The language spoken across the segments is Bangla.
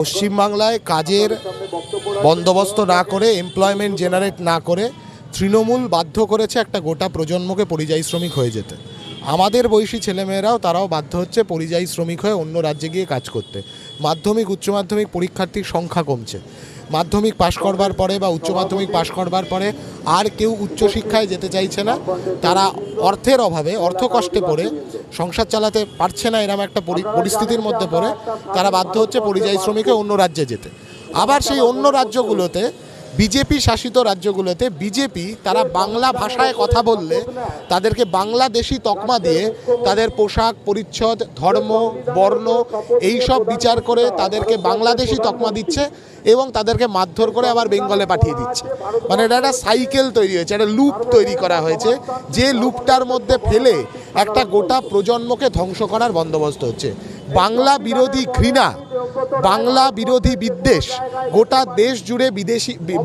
পশ্চিমবাংলায় কাজের বন্দোবস্ত না করে, এমপ্লয়মেন্ট জেনারেট না করে তৃণমূল বাধ্য করেছে একটা গোটা প্রজন্মকে পরিযায়ী শ্রমিক হয়ে যেতে। আমাদের বয়সী ছেলেমেয়েরাও তারাও বাধ্য হচ্ছে পরিযায়ী শ্রমিক হয়ে অন্য রাজ্যে গিয়ে কাজ করতে। মাধ্যমিক উচ্চ মাধ্যমিক পরীক্ষার্থীর সংখ্যা কমছে। মাধ্যমিক পাশ করবার পরে বা উচ্চ মাধ্যমিক পাশ করবার পরে আর কেউ উচ্চশিক্ষায় যেতে চাইছে না। তারা অর্থের অভাবে, অর্থকষ্টে পড়ে সংসার চালাতে পারছে না, এরকম একটা পরিস্থিতির মধ্যে পড়ে তারা বাধ্য হচ্ছে পরিযায়ী শ্রমিকে অন্য রাজ্যে যেতে। আবার সেই অন্য রাজ্যগুলোতে, বিজেপি শাসিত রাজ্যগুলোতে বিজেপি তারা বাংলা ভাষায় কথা বললে তাদেরকে বাংলাদেশি তকমা দিয়ে তাদের পোশাক পরিচ্ছদ, ধর্ম, বর্ণ এই সব বিচার করে তাদেরকে বাংলাদেশি তকমা দিচ্ছে এবং তাদেরকে মারধর করে আবার বেঙ্গলে পাঠিয়ে দিচ্ছে। মানে এটা একটা সাইকেল তৈরি হয়েছে, একটা লুপ তৈরি করা হয়েছে, যে লুপটার মধ্যে ফেলে একটা গোটা প্রজন্মকে ধ্বংস করার বন্দোবস্ত হচ্ছে। বাংলা বিরোধী ঘৃণা, বাংলা বিরোধী বিদ্বেষ গোটা দেশ জুড়ে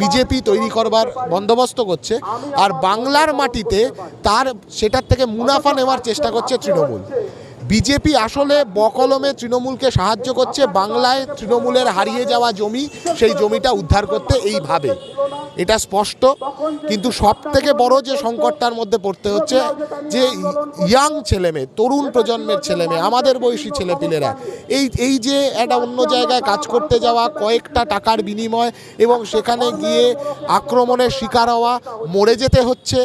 বিজেপি তৈরি করবার বন্দোবস্ত করছে। আর বাংলার মাটিতে সেটার থেকে মুনাফা নেওয়ার চেষ্টা করছে তৃণমূল। বিজেপি আসলে বকলমে তৃণমূলকে সাহায্য করছে বাংলায় তৃণমূলের হারিয়ে যাওয়া জমি, সেই জমিটা উদ্ধার করতে এইভাবে, এটা স্পষ্ট। কিন্তু সব থেকে বড় যে সংকটটার মধ্যে পড়তে হচ্ছে যে ইয়াং ছেলেমেয়ে, তরুণ প্রজন্মের ছেলেমেয়ে, আমাদের বয়সী ছেলেপিলেরা এই যে একটা অন্য জায়গায় কাজ করতে যাওয়া, কয়েকটা টাকার বিনিময় এবং সেখানে গিয়ে আক্রমণের শিকার হওয়া, মরে যেতে হচ্ছে।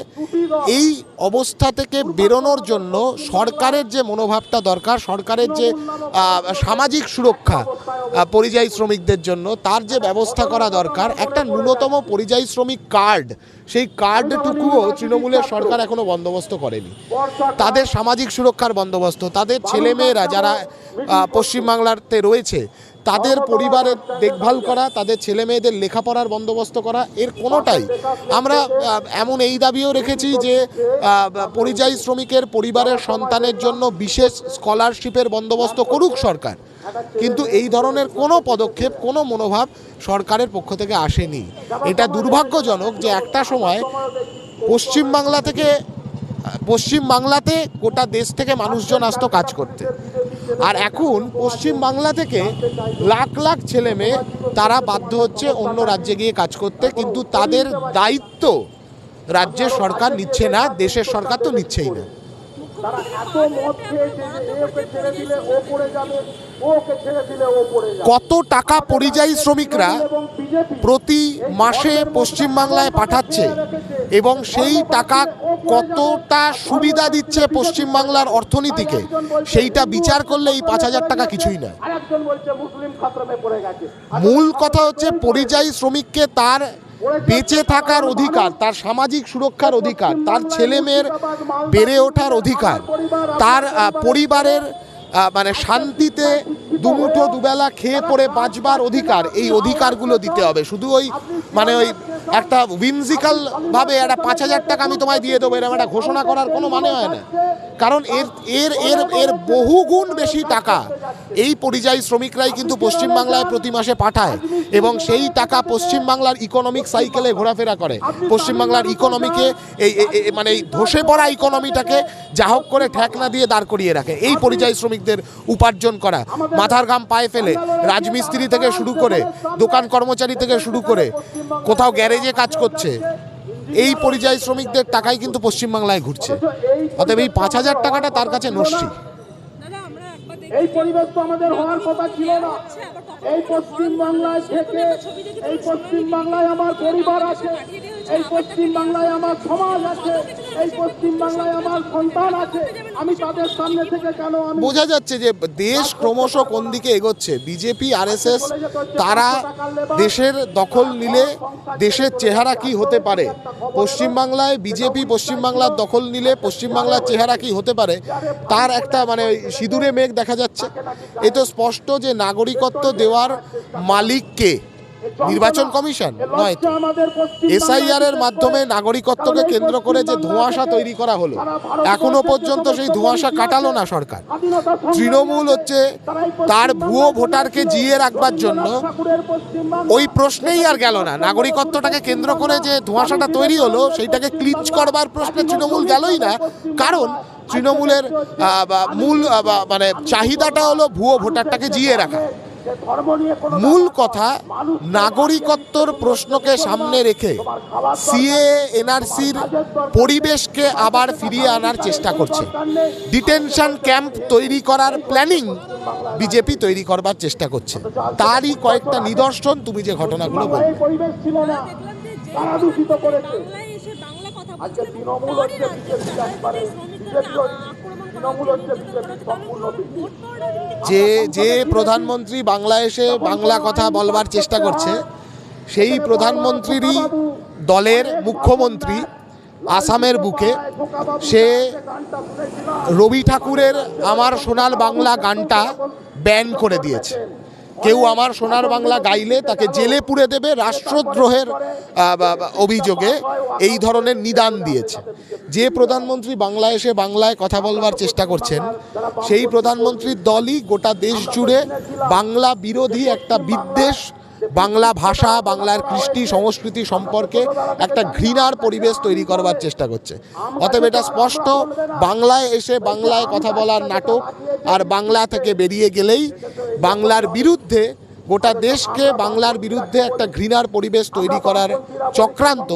এই অবস্থা থেকে বেরোনোর জন্য সরকারের যে মনোভাবটা দরকার, সরকারের যে সামাজিক সুরক্ষা পরিযায়ী শ্রমিকদের জন্য তার যে ব্যবস্থা করা দরকার, একটা ন্যূনতম পরিযায়ী শ্রমিক কার্ড, সেই কার্ডটুকুও তৃণমূলের সরকার এখনো বন্দোবস্ত করেনি। তাদের সামাজিক সুরক্ষার বন্দোবস্ত, তাদের ছেলেমেয়েরা যারা পশ্চিমবাংলাতে রয়েছে তাদের পরিবারের দেখভাল করা, তাদের ছেলে মেয়েদের লেখাপড়ার বন্দোবস্ত করা, এর কোনোটাই আমরা এমন এই দাবিও রেখেছি যে পরিযায়ী শ্রমিকের পরিবারের সন্তানের জন্য বিশেষ স্কলারশিপের বন্দোবস্ত করুক সরকার। কিন্তু এই ধরনের কোনো পদক্ষেপ, কোনো মনোভাব সরকারের পক্ষ থেকে আসেনি। এটা দুর্ভাগ্যজনক যে একটা সময় পশ্চিমবাংলাতে গোটা দেশ থেকে মানুষজন আসতো কাজ করতে, আর এখন পশ্চিমবাংলা থেকে লাখ লাখ ছেলে মেয়ে তারা বাধ্য হচ্ছে অন্য রাজ্যে গিয়ে কাজ করতে। কিন্তু তাদের দায়িত্ব রাজ্যের সরকার নিচ্ছে না, দেশের সরকার তো নিচ্ছেই না। কত টাকা পরিযায়ী শ্রমিকরা প্রতি মাসে পশ্চিমবাংলায় পাঠাচ্ছে এবং সেই টাকা কতটা সুবিধা দিচ্ছে পশ্চিমবাংলার অর্থনীতিকে, সেইটা বিচার করলে এই 5,000 টাকা কিছুই না। মূল কথা হচ্ছে পরিযায়ী শ্রমিককে তার বেঁচে থাকার অধিকার, তার সামাজিক সুরক্ষার অধিকার, তার ছেলে মেয়ের বেড়ে ওঠার অধিকার, তার পরিবারের মানে শান্তিতে দুমুঠো দুবেলা খেয়ে পড়ে বাঁচবার অধিকার, এই অধিকারগুলো দিতে হবে। শুধু ওই একটা উইমজিক্যাল ভাবে একটা 5,000 টাকা আমি তোমায় দিয়ে দেবো এরকম একটা ঘোষণা করার কোনো মানে হয় না। কারণ এর বহুগুণ বেশি টাকা এই পরিযায়ী শ্রমিকরাই কিন্তু পশ্চিমবাংলায় প্রতি মাসে পাঠায় এবং সেই টাকা পশ্চিমবাংলার ইকোনমিক সাইকেলে ঘোরাফেরা করে, পশ্চিমবাংলার ইকোনমিকে এই ধসে পড়া ইকোনমিটাকে যা হোক করে ঠেক না দিয়ে দাঁড় করিয়ে রাখে এই পরিযায়ী শ্রমিকদের উপার্জন করা। মাথার ঘাম পায়ে ফেলে রাজমিস্ত্রি থেকে শুরু করে, দোকান কর্মচারী থেকে শুরু করে, কোথাও গ্যারেজে কাজ করছে, এই পরিযায়ী শ্রমিকদের টাকাই কিন্তু পশ্চিমবাংলায় ঘুরছে। অতএব এই 5,000 টাকাটা তার কাছে নস্যি। এই পরিবেশ তো আমাদের হওয়ার কথা ছিল না। এই পশ্চিমবাংলায় থেকে, এই পশ্চিমবাংলায় আমার পরিবার আছে, এই পশ্চিমবাংলায় আমার সমাজ আছে, এই পশ্চিমবাংলায় আমার সন্তান আছে, আমি তাদের সামনে থেকে কেন? বোঝা যাচ্ছে যে দেশ ক্রমশ কোন দিকে এগোচ্ছে। বিজেপি আরএসএস তারা দেশের দখল নিলে দেশের চেহারা কি হতে পারে, পশ্চিমবাংলায় বিজেপি পশ্চিমবাংলার দখল নিলে পশ্চিমবাংলার চেহারা কি হতে পারে, তার একটা সিঁদুরে মেঘ দেখা যাচ্ছে। এ তো স্পষ্ট যে নাগরিকত্ব দেওয়ার মালিক কে? নির্বাচন কমিশন নয়। এসআইআর এর মাধ্যমে নাগরিকত্বকে কেন্দ্র করে যে ধোঁয়াশা তৈরি করা হলো, এখনো পর্যন্ত সেই ধোঁয়াশা কাটালো না সরকার। তৃণমূল হচ্ছে তার ভুয়ো ভোটারকে জিয়ে রাখবার জন্য ওই প্রশ্নেই আর গেল না। নাগরিকত্বটাকে কেন্দ্র করে যে ধোঁয়াশাটা তৈরি হলো সেইটাকে ক্লিঞ্চ করবার প্রশ্নে তৃণমূল গেলই না। কারণ তৃণমূলের মূল চাহিদাটা হলো ভুয়ো ভোটারটাকে জিয়ে রাখা। ধর্ম নিয়ে কোনো মূল কথা নাগরিকত্বর প্রশ্নকে সামনে রেখে সিএ এনআরসির পরিবেশকে আবার ফিরিয়ে আনার চেষ্টা করছে। ডিটেনশন ক্যাম্প তৈরি করার প্ল্যানিং বিজেপি তৈরি করবার চেষ্টা করছে। তারই কয়েকটা নিদর্শন তুমি যে ঘটনাগুলো বললে। এই পরিবেশ ছিল না, তারা দূষিত করেছে। বাংলায় এসে বাংলা কথা আজকে বলছে, তৃণমূল হচ্ছে বিজেপি একবারে, তৃণমূল হচ্ছে বিজেপি সম্পূর্ণ ভিত্তি। যে প্রধানমন্ত্রী বাংলা এসে বাংলা কথা বলবার চেষ্টা করছে, সেই প্রধানমন্ত্রীরই দলের মুখ্যমন্ত্রী আসামের বুকে সে রবি ঠাকুরের আমার সোনার বাংলা গানটা ব্যান করে দিয়েছে। কেউ আমার সোনার বাংলা গাইলে তাকে জেলে পুরে দেবে রাষ্ট্রদ্রোহের অভিযোগে এই ধরনের নিদান দিয়েছে। যে প্রধানমন্ত্রী বাংলা এসে বাংলায় কথা বলবার চেষ্টা করছেন, সেই প্রধানমন্ত্রীর দলই গোটা দেশ জুড়ে বাংলা বিরোধী একটা বিদ্বেষ, বাংলা ভাষা, বাংলার কৃষ্টি সংস্কৃতি সম্পর্কে একটা ঘৃণার পরিবেশ তৈরি করবার চেষ্টা করছে। অতএব এটা স্পষ্ট, বাংলায় এসে বাংলায় কথা বলার নাটক আর বাংলা থেকে বেরিয়ে গেলেই বাংলার বিরুদ্ধে, গোটা দেশকে বাংলার বিরুদ্ধে একটা ঘৃণার পরিবেশ তৈরি করার চক্রান্ত,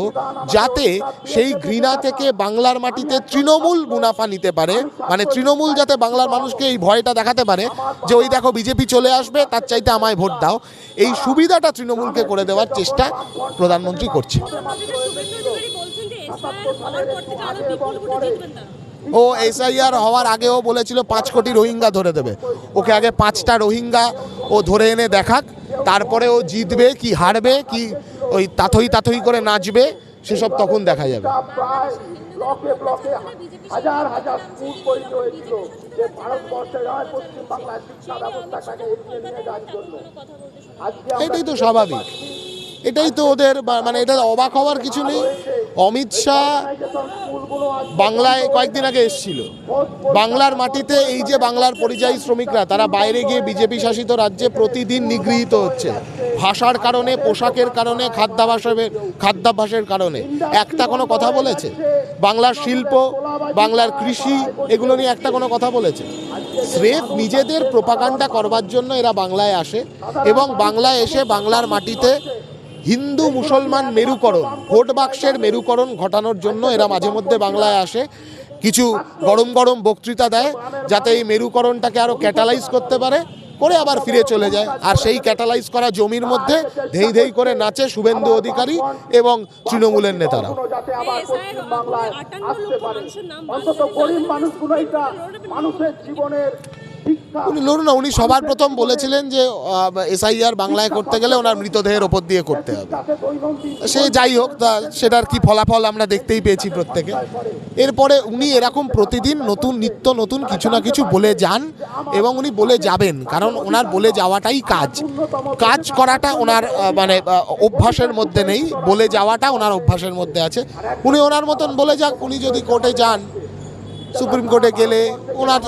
যাতে সেই ঘৃণা থেকে বাংলার মাটিতে তৃণমূল মুনাফা নিতে পারে। মানে তৃণমূল যাতে বাংলার মানুষকে এই ভয়টা দেখাতে পারে যে ওই দেখো বিজেপি চলে আসবে, তার চাইতে আমায় ভোট দাও, এই সুবিধাটা তৃণমূলকে করে দেওয়ার চেষ্টা প্রধানমন্ত্রী করছে। ও এসআইআর হওয়ার আগেও বলেছিল 5 কোটি রোহিঙ্গা ধরে দেবে। ওকে আগে 5টা রোহিঙ্গা ও ধরে এনে দেখাক, তারপরে ও জিতবে কি হারবে কি ওই তাথই করে নাচবে সেসব তখন দেখা যাবে। প্রায় ব্লকে ব্লকে হাজার হাজার স্কুল তৈরি হয়েছিল যে ভারতবর্ষের পশ্চিম বাংলার শিক্ষা ব্যবস্থাটাকে এগিয়ে নিয়ে যাওয়ার জন্য। এটাই তো স্বাভাবিক, এটাই তো ওদের মানে এটা অবাক হওয়ার কিছু নেই। অমিত শাহ বাংলায় কয়েকদিন আগে এসেছিল, বাংলার মাটিতে এই যে বাংলার পরিযায়ী শ্রমিকরা তারা বাইরে গিয়ে বিজেপি শাসিত রাজ্যে প্রতিদিন নিগৃহীত হচ্ছে ভাষার কারণে, পোশাকের কারণে, খাদ্যাভ্যাসের কারণে, একটা কোনো কথা বলেছে? বাংলার শিল্প, বাংলার কৃষি, এগুলো নিয়ে একটা কোনো কথা বলেছে? স্রেফ নিজেদের প্রোপাগান্ডা করবার জন্য এরা বাংলায় আসে এবং বাংলায় এসে বাংলার মাটিতে হিন্দু মুসলমান মেরুকরণ, ভোট বাক্সের মেরুকরণ ঘটানোর জন্য এরা মাঝে মধ্যে বাংলায় আসে, কিছু গরম গরম বক্তৃতা দেয় যাতে এই মেরুকরণটাকে আরও ক্যাটালাইজ করতে পারে, করে আবার ফিরে চলে যায়। আর সেই ক্যাটালাইজ করা জমির মধ্যে ধেই ধেই করে নাচে শুভেন্দু অধিকারী এবং তৃণমূলের নেতারা। অন্তত গরিব মানুষগুলো এটা মানুষের জীবনের উনি লড়ুন না, উনি সবার প্রথম বলেছিলেন যে এসআইআর বাংলায় করতে গেলে ওনার মৃতদেহের ওপর দিয়ে করতে হবে। সে যাই হোক, তা সেটার কি ফলাফল আমরা দেখতেই পেয়েছি প্রত্যেকে। এরপরে উনি এরকম প্রতিদিন নিত্য নতুন কিছু না কিছু বলে যান এবং উনি বলে যাবেন, কারণ ওনার বলে যাওয়াটাই কাজ করাটা ওনার মানে অভ্যাসের মধ্যে নেই, বলে যাওয়াটা ওনার অভ্যাসের মধ্যে আছে। উনি ওনার মতন বলে যাক, উনি যদি কোর্টে যান, সুপ্রিম কোর্টে গেলে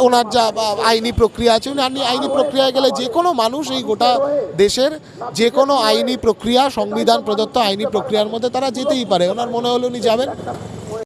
ওনার যা আইনি প্রক্রিয়া আছে, উনি আইনি প্রক্রিয়ায় গেলে যে কোনো মানুষ এই গোটা দেশের যে কোনো আইনি প্রক্রিয়া, সংবিধান প্রদত্ত আইনি প্রক্রিয়ার মধ্যে তারা যেতেই পারে। ওনার মনে হলে উনি যাবেন,